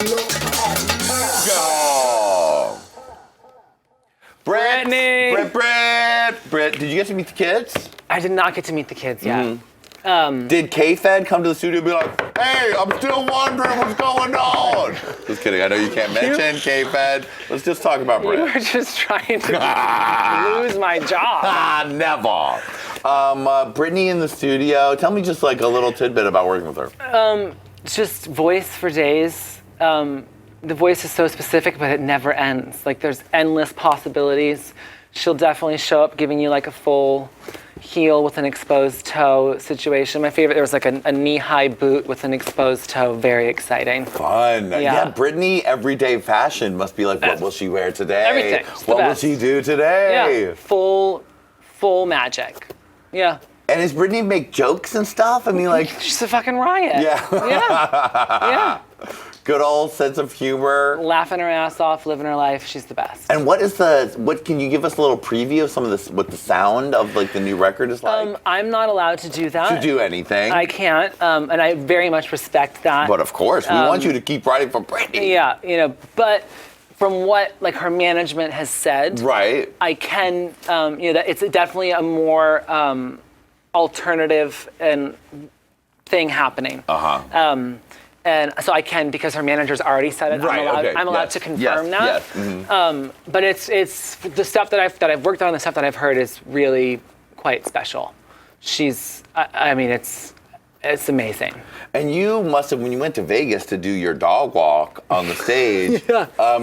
Go. Britney. Brit, did you get to meet the kids? I did not get to meet the kids yet. Did K-Fed come to the studio and be like, hey, I'm still wondering what's going on? Just kidding. I know you can't mention K-Fed. Let's just talk about Brit. You were just trying to lose my job. Never. Britney in the studio. Tell me just like a little tidbit about working with her. Just voice for days. The voice is so specific, but it never ends. Like there's endless possibilities. She'll definitely show up giving you like a full heel with an exposed toe situation. My favorite, there was like a knee-high boot with an exposed toe. Very exciting. Fun. Yeah, Britney everyday fashion must be like, what will she wear today? Everything. What will she do today? Yeah, full magic. Yeah. And does Britney make jokes and stuff? I mean, like... She's a fucking riot. Yeah. Yeah. Good old sense of humor. Laughing her ass off, living her life. She's the best. And what can you give us a little preview of some of this, what the sound of like the new record is like? I'm not allowed to do that. To do anything. I can't, and I very much respect that. But of course, we want you to keep writing for Britney. Yeah, but from what like her management has said, right? I can, that it's definitely a more alternative and thing happening. And so I can, because her manager's already said it. Right, I'm allowed to confirm that. Yes. Mm-hmm. But it's the stuff that I've worked on. The stuff that I've heard is really quite special. I mean, it's amazing. And you must have, when you went to Vegas to do your dog walk on the stage,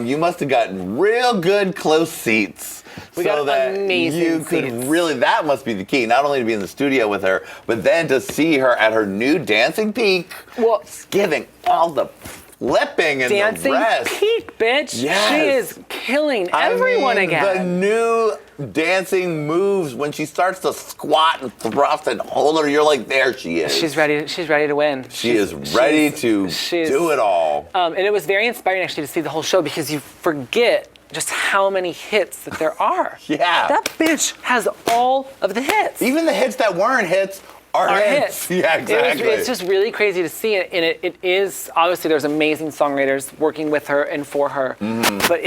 you must have gotten real good close seats. We got amazing you could really, that must be the key, not only to be in the studio with her, but then to see her at her new dancing peak, giving all the flipping and dancing the rest. Peak, bitch. Yes. She is killing everyone again. The new dancing moves when she starts to squat and thrust and hold her, you're like, there she is. She's ready to win. She's ready to do it all. And it was very inspiring actually to see the whole show, because you forget just how many hits that there are. Yeah. That bitch has all of the hits. Even the hits that weren't hits are hits. Yeah, exactly. It's just really crazy to see it. And it is, obviously there's amazing songwriters working with her and for her. But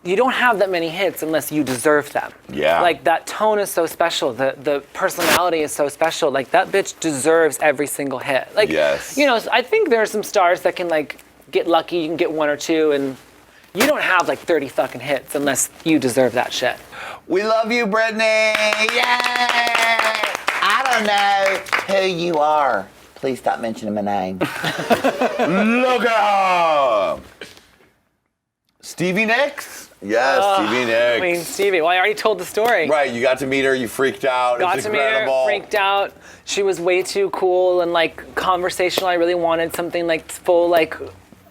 you don't have that many hits unless you deserve them. Yeah. Like that tone is so special. The personality is so special. Like that bitch deserves every single hit. Like, yes. I think there are some stars that can like get lucky, you can get one or two, and you don't have like 30 fucking hits unless you deserve that shit. We love you, Britney. Yay! I don't know who you are. Please stop mentioning my name. Look at her. Stevie Nicks? Yes, Stevie Nicks. I mean, Stevie, well, I already told the story. Right, you got to meet her, you freaked out. Got it's to meet incredible. her, freaked out. She was way too cool and like conversational. I really wanted something like full, like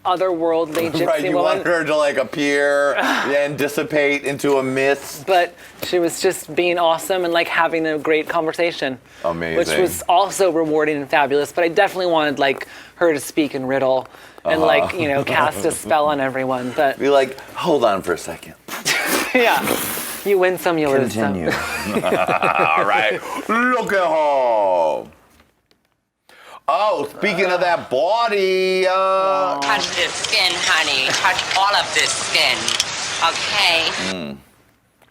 otherworldly gypsy right, you woman. wanted her to like appear and dissipate into a mist. But she was just being awesome and like having a great conversation. Amazing. Which was also rewarding and fabulous. But I definitely wanted like her to speak in riddle and like, cast a spell on everyone. But be like, hold on for a second. yeah. You win some, you lose some. Continue. All right. Look at her. Oh, speaking of that body, Touch this skin, honey. Touch all of this skin. Okay?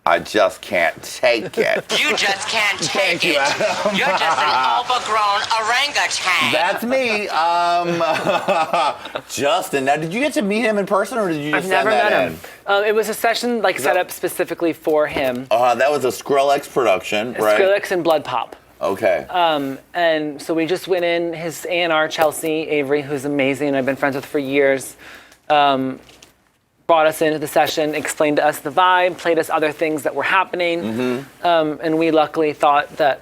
I just can't take it. You just can't take Thank you, it. Adam. You're just an overgrown orangutan. That's me. Justin, now did you get to meet him in person or did you just I've never send that met in? him. It was a session like set up specifically for him. That was a Skrillex production, right? Skrillex and Blood Pop. Okay. And so we just went in, his A&R, Chelsea Avery, who's amazing, I've been friends with for years, brought us into the session, explained to us the vibe, played us other things that were happening. And we luckily thought that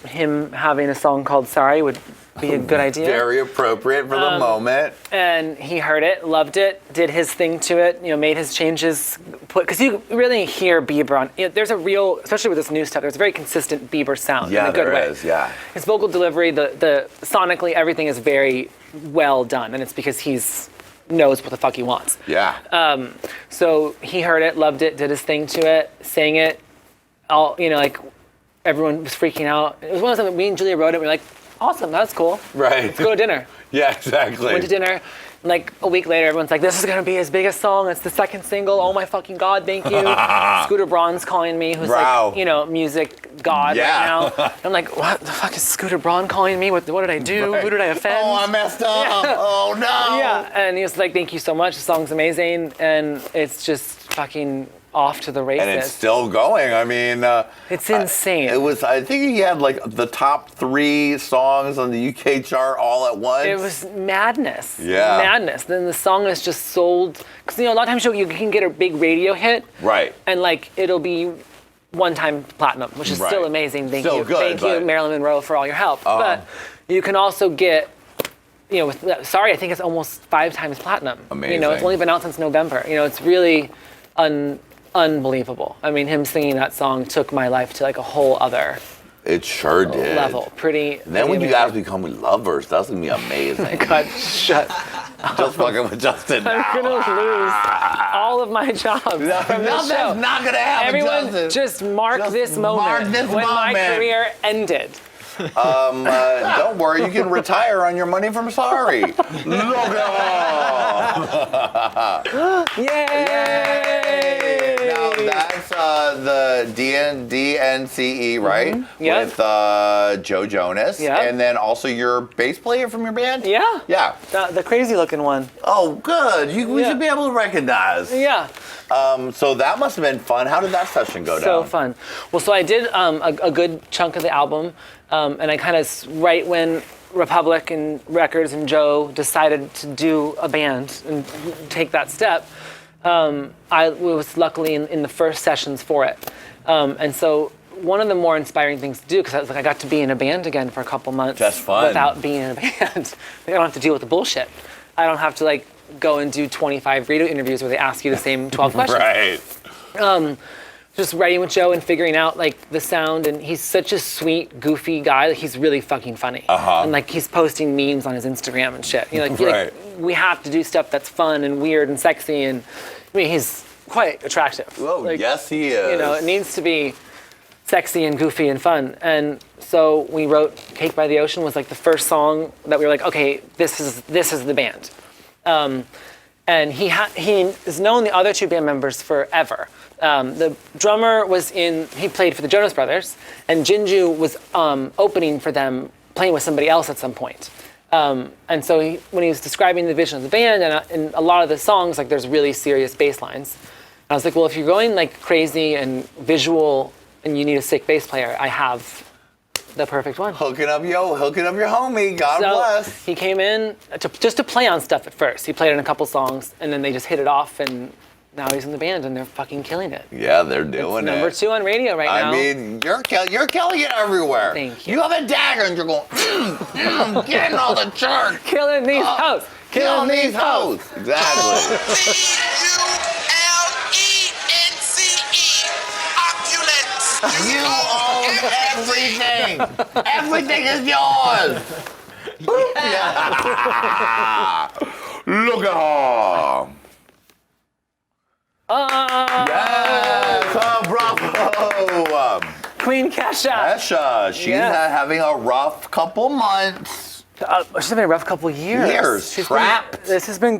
him having a song called Sorry would be a good idea. Very appropriate for the moment. And he heard it, loved it, did his thing to it, made his changes. Because you really hear Bieber on, there's a real, especially with this new stuff, there's a very consistent Bieber sound in a good way. Yeah. His vocal delivery, the sonically, everything is very well done. And it's because he's knows what the fuck he wants. Yeah. So he heard it, loved it, did his thing to it, sang it. All, like everyone was freaking out. It was one of those that me and Julia wrote it. We were like, awesome, that's cool. Right. Let's go to dinner. Yeah, exactly. Went to dinner. Like a week later, everyone's like, "This is gonna be his biggest song. It's the second single. Oh my fucking god, thank you." Scooter Braun's calling me, who's Wow. like, you know, music god Yeah. right now. I'm like, "What the fuck is Scooter Braun calling me? What did I do? Right. Who did I offend?" Oh, I messed up. Oh no. Yeah, and he was like, "Thank you so much. The song's amazing," and it's just fucking off to the races. And it's still going. I mean, It's insane. I think he had like the top 3 songs on the UK chart all at once. It was madness. Yeah. Madness. Then the song is just sold. Because, you know, a lot of times you can get a big radio hit. Right. And, like, it'll be one-time platinum, which is still Right. amazing. Thank Still you. good, Thank you, but- Marilyn Monroe, for all your help. But you can also get, you know, sorry, I think it's almost 5 times platinum. You know, it's Amazing. only been out since November. You know, it's really unbelievable. I mean, him singing that song took my life to, like, a whole other It sure did. level. Pretty. And then when you amazing. guys become lovers, that's gonna be amazing. God, shut. Just fucking with Justin I'm now. gonna lose all of my jobs from No, this show. that's not gonna happen, Everyone, Justin. just mark Just this moment mark this when my moment. career ended. Don't worry, you can retire on your money from Sorry. Look at Yay! Now that's the DNCE, right? Yep. With Joe Jonas. Yep. And then also your bass player from your band? Yeah. Yeah. The crazy looking one. Oh, good. We Yeah. should be able to recognize. Yeah. So that must have been fun. How did that session go So down? fun. Well, so I did a good chunk of the album, and I kind of right when Republic and Records and Joe decided to do a band and take that step, I was luckily in the first sessions for it. And so one of the more inspiring things to do, because I was like, I got to be in a band again for a couple months. That's fun. Without being in a band. I don't have to deal with the bullshit. I don't have to like go and do 25 radio interviews where they ask you the same 12 questions. Right. Just writing with Joe and figuring out like the sound, and he's such a sweet, goofy guy. Like, he's really fucking funny, and like he's posting memes on his Instagram and shit. You know, like, Right. we have to do stuff that's fun and weird and sexy, and I mean he's quite attractive. Oh, Like, yes, he is. You know, it needs to be sexy and goofy and fun. And so we wrote "Cake by the Ocean" was like the first song that we were like, okay, this is the band. And he has known the other 2 band members forever. The drummer he played for the Jonas Brothers, and Jinju was opening for them, playing with somebody else at some point. And so when he was describing the vision of the band, and in a lot of the songs, like there's really serious bass lines. I was like, well, if you're going like crazy and visual, and you need a sick bass player, I have the perfect one. Hooking up your homie. God bless. He came in just to play on stuff at first. He played on a couple songs, and then they just hit it off, and now he's in the band, and they're fucking killing it. Yeah, they're doing it. Number 2 on radio right now. I mean, you're killing it everywhere. Thank you. You have a dagger, and you're going, getting all the charts. killing these hoes. Killing these hoes. Exactly. CULENCE. Opulence. You own everything. Everything is yours. Yeah. Look at her. Yes, bravo. Queen Kesha. Kesha, she's having a rough couple months. She's having a rough couple years. She's trapped. This has been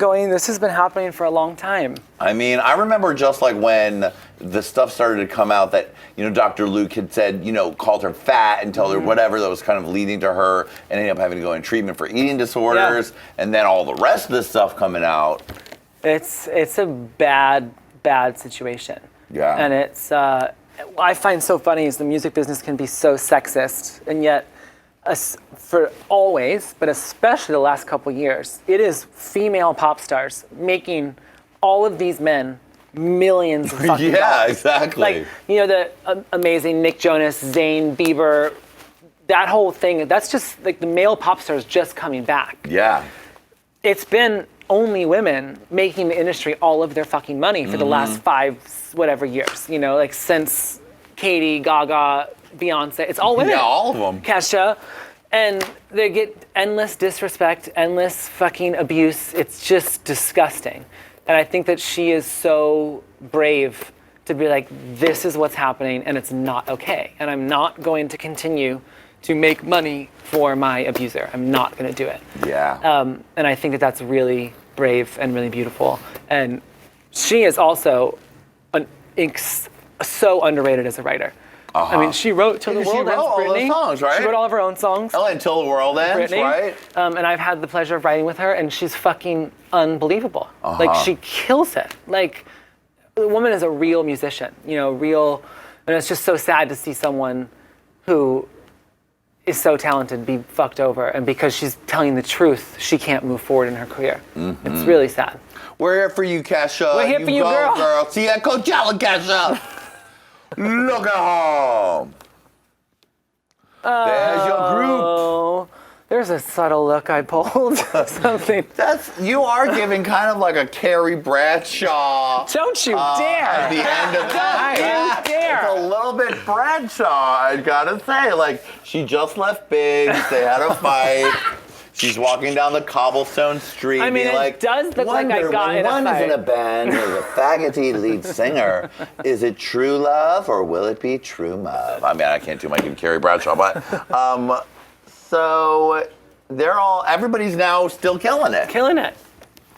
happening for a long time. I mean, I remember just like when the stuff started to come out that, you know, Dr. Luke had said, you know, called her fat and told her whatever that was kind of leading to her and ended up having to go in treatment for eating disorders, and then all the rest of this stuff coming out. It's a bad situation. Yeah. And it's what I find so funny is the music business can be so sexist, and yet for always, but especially the last couple years, it is female pop stars making all of these men millions of fucking dollars. Exactly. Like, you know, the amazing Nick Jonas, Zayn, Bieber, that whole thing, that's just like the male pop stars just coming back. Yeah. It's been only women making the industry all of their fucking money for the last 5 whatever years, you know, like since Katie, Gaga, Beyonce, it's all women. Yeah, all of them. Kesha. And they get endless disrespect, endless fucking abuse. It's just disgusting. And I think that she is so brave to be like, this is what's happening and it's not okay. And I'm not going to continue to make money for my abuser. I'm not going to do it. Yeah. And I think that that's really brave and really beautiful. And she is also so underrated as a writer. I mean, she wrote "Till the She World wrote Ends." all those Britney. songs, right? She wrote all of her own songs. Oh, Until the World Ends, Britney. right? And I've had the pleasure of writing with her, and she's fucking unbelievable. Like, she kills it. Like, the woman is a real musician, real. And it's just so sad to see someone who is so talented be fucked over, and because she's telling the truth, she can't move forward in her career. It's really sad. We're here for you, Kesha. We're here for you, go, girl. See you at Coachella, Kesha. Look at home. There's your group. Oh, there's a subtle look I pulled. Something. You are giving kind of like a Carrie Bradshaw. Don't you dare. At the end of that. Don't you dare. It's a little bit Bradshaw, I gotta say. Like, she just left Biggs. They had a fight. She's walking down the cobblestone street. I mean, being it like, does look like I got when in a one is in a fight. band with a faggoty lead singer, is it true love or will it be true love? I mean, I can't do my good Carrie Bradshaw, but so everybody's now still killing it. Killing it.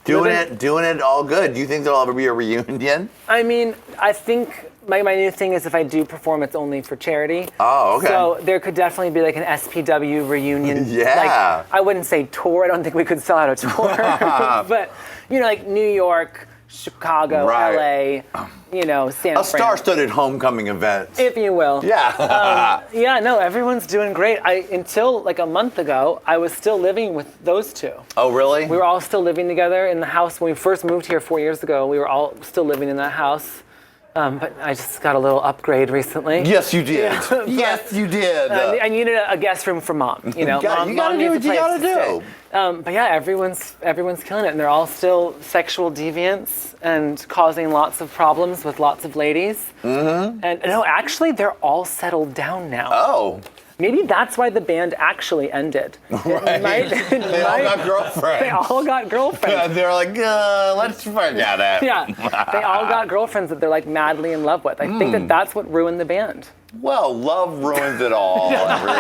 Doing it all good. Do you think there'll ever be a reunion? I mean, I think my new thing is if I do perform, it's only for charity. Oh, okay. So there could definitely be like an SPW reunion. Yeah. Like, I wouldn't say tour. I don't think we could sell out a tour. But, like New York, Chicago, Right. LA, San A Fran. star-studded homecoming event. If you will. Yeah. Everyone's doing great. Until like a month ago, I was still living with those two. Oh, really? We were all still living together in the house. When we first moved here 4 years ago, we were all still living in that house. But I just got a little upgrade recently. Yes, you did. Yes, you did. I needed a guest room for mom. you gotta do needs what a you place gotta to do. stay. But yeah, everyone's killing it, and they're all still sexual deviants and causing lots of problems with lots of ladies. Mm-hmm. And no, actually, they're all settled down now. Oh. Maybe that's why the band actually ended. Right. They all got girlfriends. They all got girlfriends. They're like, let's forget it. Yeah, they all got girlfriends that they're like madly in love with. I think that's what ruined the band. Well, love ruins it all, everyone.